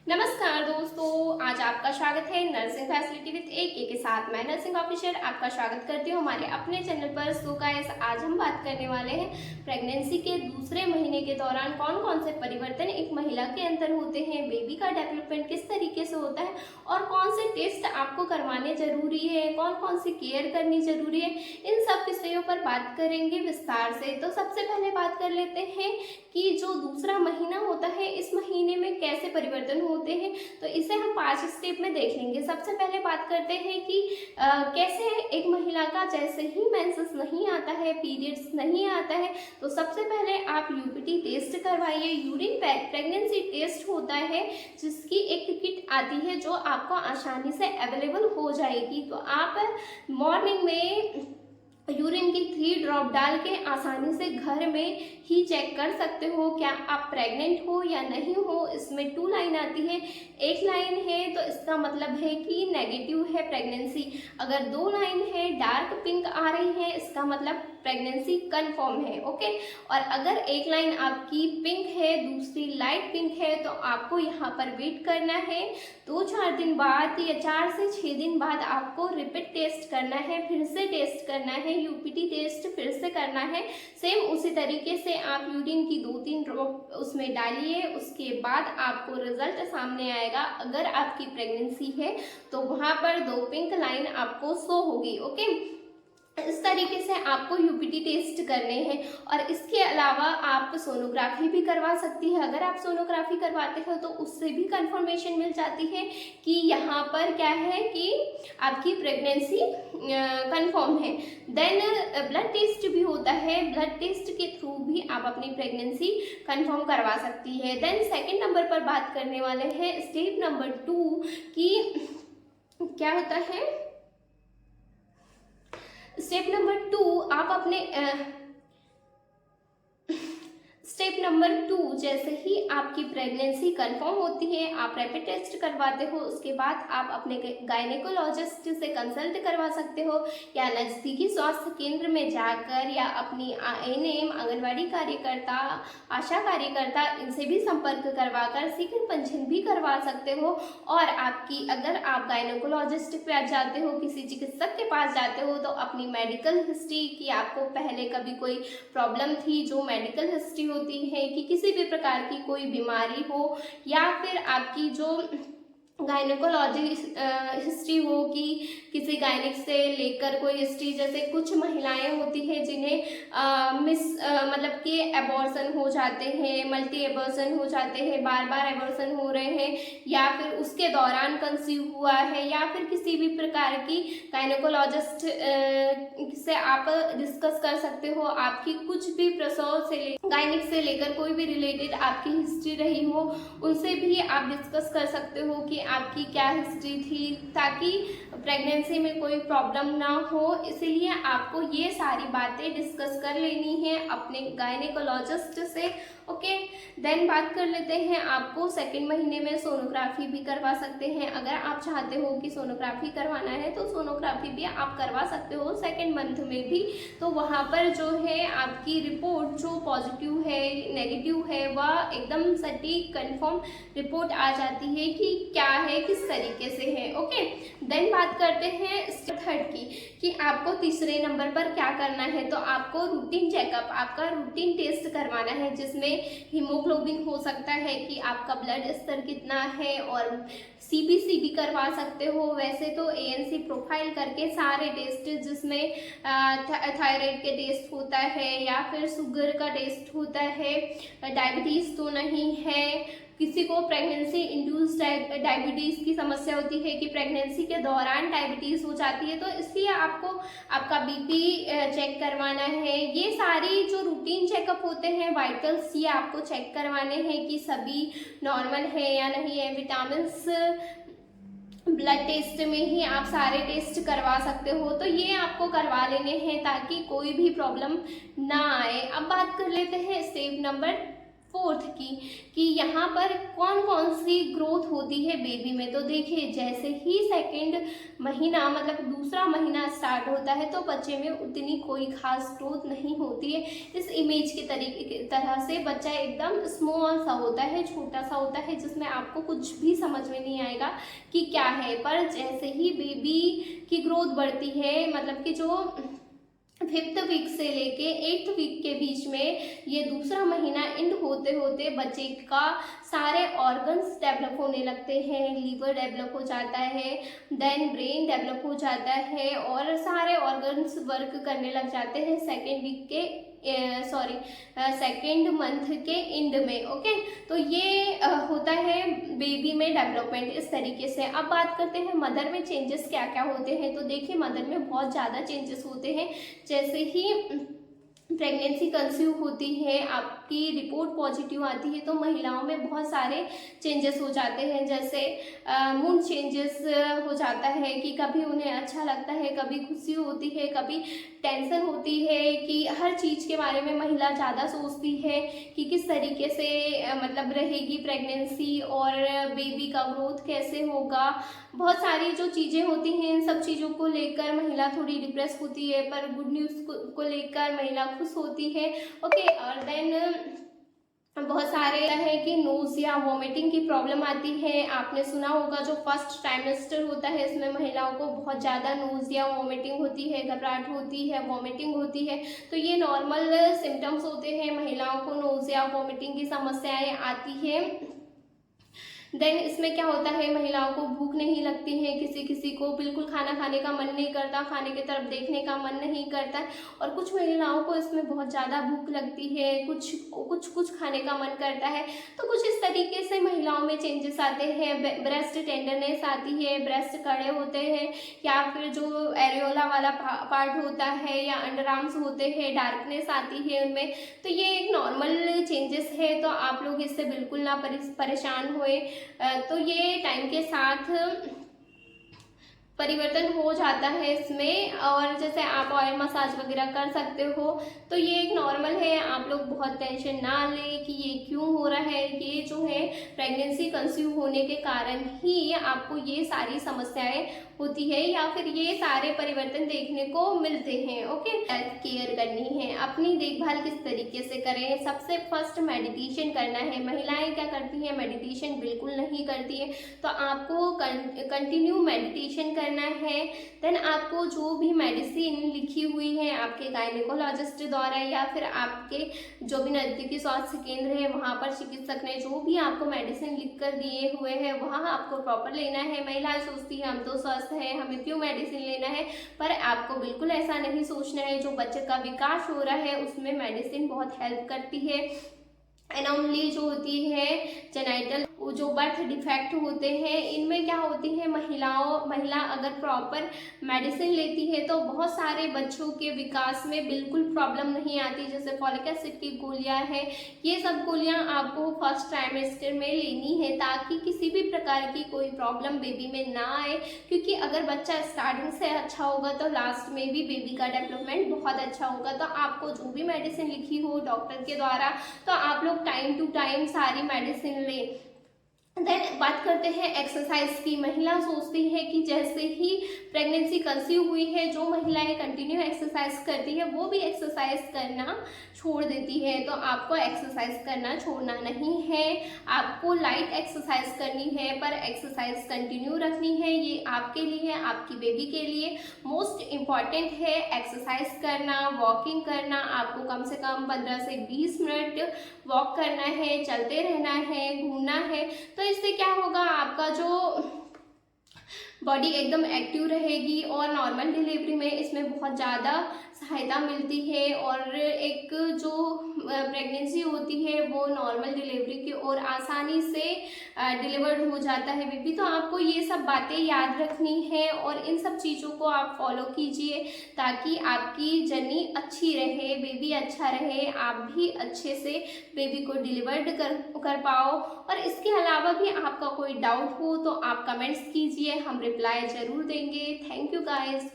नमस्कार दोस्तों, आज आपका स्वागत है नर्सिंग फैसिलिटी विद ए के साथ। मैं नर्सिंग ऑफिसर आपका स्वागत करती हूँ हमारे अपने चैनल पर। सो गाइस, आज हम बात करने वाले हैं प्रेगनेंसी के दूसरे महीने के दौरान कौन कौन से परिवर्तन एक महिला के अंदर होते हैं, बेबी का डेवलपमेंट किस तरीके से होता है और कौन से टेस्ट आपको करवाने जरूरी है, कौन कौन सी केयर करनी जरूरी है, इन सब विषयों पर बात करेंगे विस्तार से। तो सबसे पहले बात कर लेते हैं कि जो दूसरा महीना होता है, इस महीने में कैसे परिवर्तन होते हैं। तो इसे हम 5 स्टेप में देख लेंगे। सबसे पहले बात करते हैं कि कैसे एक महिला का जैसे ही मेंसेस नहीं आता है, पीरियड्स नहीं आता है, तो सबसे पहले आप यूपीटी टेस्ट करवाइए। यूरिन प्रेगनेंसी टेस्ट होता है जिसकी एक किट आती है जो आपको आसानी से अवेलेबल हो जाएगी। तो आप मॉर्निंग में यूरिन की 3 ड्रॉप डाल के आसानी से घर में ही चेक कर सकते हो क्या आप प्रेग्नेंट हो या नहीं हो। इसमें 2 लाइन आती है। एक लाइन है तो इसका मतलब है कि नेगेटिव है प्रेगनेंसी। अगर 2 लाइन है, डार्क पिंक आ रही है, इसका मतलब प्रेगनेंसी कंफर्म है। ओके। और अगर एक लाइन आपकी पिंक है, दूसरी लाइट पिंक है, तो आपको यहाँ पर वेट करना है। 2-4 दिन बाद या 4 से 6 दिन बाद आपको रिपीट टेस्ट करना है, फिर से टेस्ट करना है, यूपीटी टेस्ट फिर से करना है। सेम उसी तरीके से आप यूरिन की 2-3 ड्रॉप उसमें डालिए, उसके बाद आपको रिजल्ट सामने आएगा। अगर आपकी प्रेगनेंसी है तो वहां पर 2 पिंक लाइन आपको शो होगी। ओके। इस तरीके से आपको यूपीटी टेस्ट करने हैं। और इसके अलावा आप सोनोग्राफी भी करवा सकती है। अगर आप सोनोग्राफी करवाते हो तो उससे भी कंफर्मेशन मिल जाती है कि यहाँ पर क्या है कि आपकी प्रेगनेंसी कंफर्म है। देन ब्लड टेस्ट भी होता है। ब्लड टेस्ट के थ्रू भी आप अपनी प्रेगनेंसी कंफर्म करवा सकती है। देन सेकेंड नंबर पर बात करने वाले हैं स्टेप नंबर 2 कि क्या होता है। स्टेप नंबर 2 आप अपने स्टेप नंबर 2 जैसे ही आपकी प्रेगनेंसी कंफर्म होती है, आप रैपिड टेस्ट करवाते हो, उसके बाद आप अपने गायनेकोलॉजिस्ट से कंसल्ट करवा सकते हो या नज़दीकी स्वास्थ्य केंद्र में जाकर या अपनी एएनएम, आंगनवाड़ी कार्यकर्ता, आशा कार्यकर्ता, इनसे भी संपर्क करवाकर शीघ्र पंजीयन भी करवा सकते हो। और आपकी अगर आप गायनेकोलॉजिस्ट पे जाते हो, किसी चिकित्सक के पास जाते हो, तो अपनी मेडिकल हिस्ट्री की आपको पहले कभी कोई प्रॉब्लम थी, जो मेडिकल हिस्ट्री होती है कि किसी भी प्रकार की कोई बीमारी हो या फिर आपकी जो गायनेकोलॉजी हिस्ट्री हो कि किसी गायनिक से लेकर कोई हिस्ट्री, जैसे कुछ महिलाएं होती हैं जिन्हें मतलब कि एबॉर्शन हो जाते हैं, मल्टी एबॉर्शन हो जाते हैं, बार बार एबॉर्शन हो रहे हैं, या फिर उसके दौरान कंसीव हुआ है, या फिर किसी भी प्रकार की गायनेकोलॉजिस्ट से आप डिस्कस कर सकते हो। आपकी कुछ भी प्रसव से गायनिक से लेकर कोई भी रिलेटेड आपकी हिस्ट्री रही हो, उनसे भी आप डिस्कस कर सकते हो कि आपकी क्या हिस्ट्री थी, ताकि प्रेगनेंसी में कोई प्रॉब्लम ना हो। इसलिए आपको ये सारी बातें डिस्कस कर लेनी है अपने गायनेकोलॉजिस्ट से। ओके। देन बात कर लेते हैं, आपको सेकंड महीने में सोनोग्राफी भी करवा सकते हैं। अगर आप चाहते हो कि सोनोग्राफी करवाना है तो सोनोग्राफी भी आप करवा सकते हो सेकंड मंथ में भी। तो वहाँ पर जो है आपकी रिपोर्ट जो पॉजिटिव है, नेगेटिव है, वह एकदम सटीक कंफर्म रिपोर्ट आ जाती है कि क्या है, किस तरीके से है। ओके। देन बात करते हैं स्टेप 3 की कि आपको तीसरे नंबर पर क्या करना है। तो आपको रूटीन चेकअप, आपका रूटीन टेस्ट करवाना है, जिसमें हीमोग्लोबिन हो सकता है कि आपका ब्लड स्तर कितना है, और सीबीसी भी करवा सकते हो। वैसे तो एएनसी प्रोफाइल करके सारे टेस्ट, जिसमें थायराइड के टेस्ट होता है या फिर शुगर का टेस्ट होता है, डायबिटीज़ तो नहीं है, किसी को प्रेगनेंसी इंड्यूस्ड डायबिटीज़ की समस्या होती है कि प्रेगनेंसी के दौरान डायबिटीज़ हो जाती है, तो इसलिए आपको आपका बीपी चेक करवाना है। ये सारी जो रूटीन चेकअप होते हैं, वाइटल्स, ये आपको चेक करवाने हैं कि सभी नॉर्मल है या नहीं है। विटामिन्स ब्लड टेस्ट में ही आप सारे टेस्ट करवा सकते हो, तो ये आपको करवा लेने हैं ताकि कोई भी प्रॉब्लम ना आए। अब बात कर लेते हैं स्टेप नंबर फोर्थ की कि यहाँ पर कौन कौन सी ग्रोथ होती है बेबी में। तो देखिए जैसे ही सेकेंड महीना मतलब दूसरा महीना स्टार्ट होता है तो बच्चे में उतनी कोई खास ग्रोथ नहीं होती है। इस इमेज के तरह से बच्चा एकदम स्मॉल सा होता है, छोटा सा होता है, जिसमें आपको कुछ भी समझ में नहीं आएगा कि क्या है। पर जैसे ही बेबी की ग्रोथ बढ़ती है, मतलब कि जो 5th वीक से लेके 8th वीक के बीच में ये दूसरा महीना एंड होते होते बच्चे का सारे ऑर्गन्स डेवलप होने लगते हैं। लीवर डेवलप हो जाता है, देन ब्रेन डेवलप हो जाता है और सारे ऑर्गन्स वर्क करने लग जाते हैं सेकेंड मंथ के एंड में। ओके, तो ये होता है बेबी में डेवलपमेंट इस तरीके से। अब बात करते हैं मदर में चेंजेस क्या क्या होते हैं। तो देखिए मदर में बहुत ज़्यादा चेंजेस होते हैं। जैसे ही प्रेगनेंसी कंसीव होती है, आपकी रिपोर्ट पॉजिटिव आती है, तो महिलाओं में बहुत सारे चेंजेस हो जाते हैं। जैसे मूड चेंजेस हो जाता है कि कभी उन्हें अच्छा लगता है, कभी खुशी होती है, कभी टेंशन होती है कि हर चीज़ के बारे में महिला ज़्यादा सोचती है कि किस तरीके से मतलब रहेगी प्रेगनेंसी और बेबी का ग्रोथ कैसे होगा। बहुत सारी जो चीज़ें होती हैं, इन सब चीज़ों को लेकर महिला थोड़ी डिप्रेस होती है, पर गुड न्यूज़ को लेकर महिला खुश होती है। ओके, और देन बहुत सारे है कि नोज़िया वॉमिटिंग की प्रॉब्लम आती है। आपने सुना होगा जो फर्स्ट ट्राइमेस्टर होता है इसमें महिलाओं को बहुत ज़्यादा नोज़िया वॉमिटिंग होती है, घबराहट होती है, वॉमिटिंग होती है। तो ये नॉर्मल सिम्टम्स होते हैं, महिलाओं को नोज़िया वॉमिटिंग की समस्याएं आती है। देन इसमें क्या होता है, महिलाओं को भूख नहीं लगती है, किसी किसी को बिल्कुल खाना खाने का मन नहीं करता, खाने की तरफ देखने का मन नहीं करता, और कुछ महिलाओं को इसमें बहुत ज़्यादा भूख लगती है, कुछ खाने का मन करता है। तो कुछ इस तरीके से महिलाओं में चेंजेस आते हैं। ब्रेस्ट टेंडरनेस आती है, ब्रेस्ट कड़े होते हैं, या फिर जो एरियोला वाला पार्ट होता है या अंडर आर्म्स होते हैं, डार्कनेस आती है उनमें। तो ये एक नॉर्मल चेंजेस है, तो आप लोग इससे बिल्कुल ना परेशान होए। तो ये टाइम के साथ परिवर्तन हो जाता है इसमें। और जैसे आप ऑयल मसाज वगैरह कर सकते हो, तो ये एक नॉर्मल है। आप लोग बहुत टेंशन ना लें कि ये क्यों हो रहा है। ये जो है प्रेगनेंसी कंसीव होने के कारण ही आपको ये सारी समस्याएं होती है या फिर ये सारे परिवर्तन देखने को मिलते हैं। ओके, हेल्थ केयर करनी है, अपनी देखभाल किस तरीके से करें। सबसे फर्स्ट मेडिटेशन करना है। महिलाएं क्या करती हैं, मेडिटेशन बिल्कुल नहीं करती है, तो आपको कंटिन्यू मेडिटेशन करना है। देन आपको जो भी मेडिसिन लिखी हुई है आपके गायनेकोलॉजिस्ट द्वारा या फिर आपके जो भी नज़दीकी स्वास्थ्य केंद्र है वहाँ पर चिकित्सक ने जो भी आपको मेडिसिन लिख कर दिए हुए हैं वहाँ आपको प्रॉपर लेना है। महिलाएं सोचती है हम तो स्वस्थ है, हमें क्यों मेडिसिन लेना है, पर आपको बिल्कुल ऐसा नहीं सोचना है। जो बच्चे का विकास हो रहा है उसमें मेडिसिन बहुत हेल्प करती है। एनोमली जो होती है, जेनाइटल जो बर्थ डिफेक्ट होते हैं, इनमें क्या होती है, महिला अगर प्रॉपर मेडिसिन लेती है तो बहुत सारे बच्चों के विकास में बिल्कुल प्रॉब्लम नहीं आती। जैसे फॉलिक एसिड की गोलियां हैं, ये सब गोलियां आपको फर्स्ट ट्राइमेस्टर में लेनी है ताकि किसी भी प्रकार की कोई प्रॉब्लम बेबी में ना आए। क्योंकि अगर बच्चा स्टार्टिंग से अच्छा होगा तो लास्ट में भी बेबी का डेवलपमेंट बहुत अच्छा होगा। तो आपको जो भी मेडिसिन लिखी हो डॉक्टर के द्वारा, तो आप लोग टाइम टू टाइम सारी मेडिसिन लें। देन बात करते हैं एक्सरसाइज की। महिला सोचती है कि जैसे ही प्रेगनेंसी कंसीव हुई है, जो महिलाएं कंटिन्यू एक्सरसाइज करती है वो भी एक्सरसाइज करना छोड़ देती है। तो आपको एक्सरसाइज करना छोड़ना नहीं है, आपको लाइट एक्सरसाइज करनी है, पर एक्सरसाइज कंटिन्यू रखनी है। ये आपके लिए, आपकी बेबी के लिए मोस्ट इम्पॉर्टेंट है एक्सरसाइज करना, वॉकिंग करना। आपको कम से कम 15 से 20 मिनट वॉक करना है, चलते रहना है, घूमना है। तो इससे क्या होगा, आपका जो बॉडी एकदम एक्टिव रहेगी और नॉर्मल डिलीवरी में इसमें बहुत ज़्यादा सहायता मिलती है। और एक जो प्रेगनेंसी होती है वो नॉर्मल डिलीवरी की ओर आसानी से डिलीवर्ड हो जाता है बेबी। तो आपको ये सब बातें याद रखनी है और इन सब चीज़ों को आप फॉलो कीजिए ताकि आपकी जर्नी अच्छी रहे, बेबी अच्छा रहे, आप भी अच्छे से बेबी को डिलीवर्ड कर पाओ। और इसके अलावा भी आपका कोई डाउट हो तो आप कमेंट्स कीजिए, हम रिप्लाई ज़रूर देंगे। Thank you guys.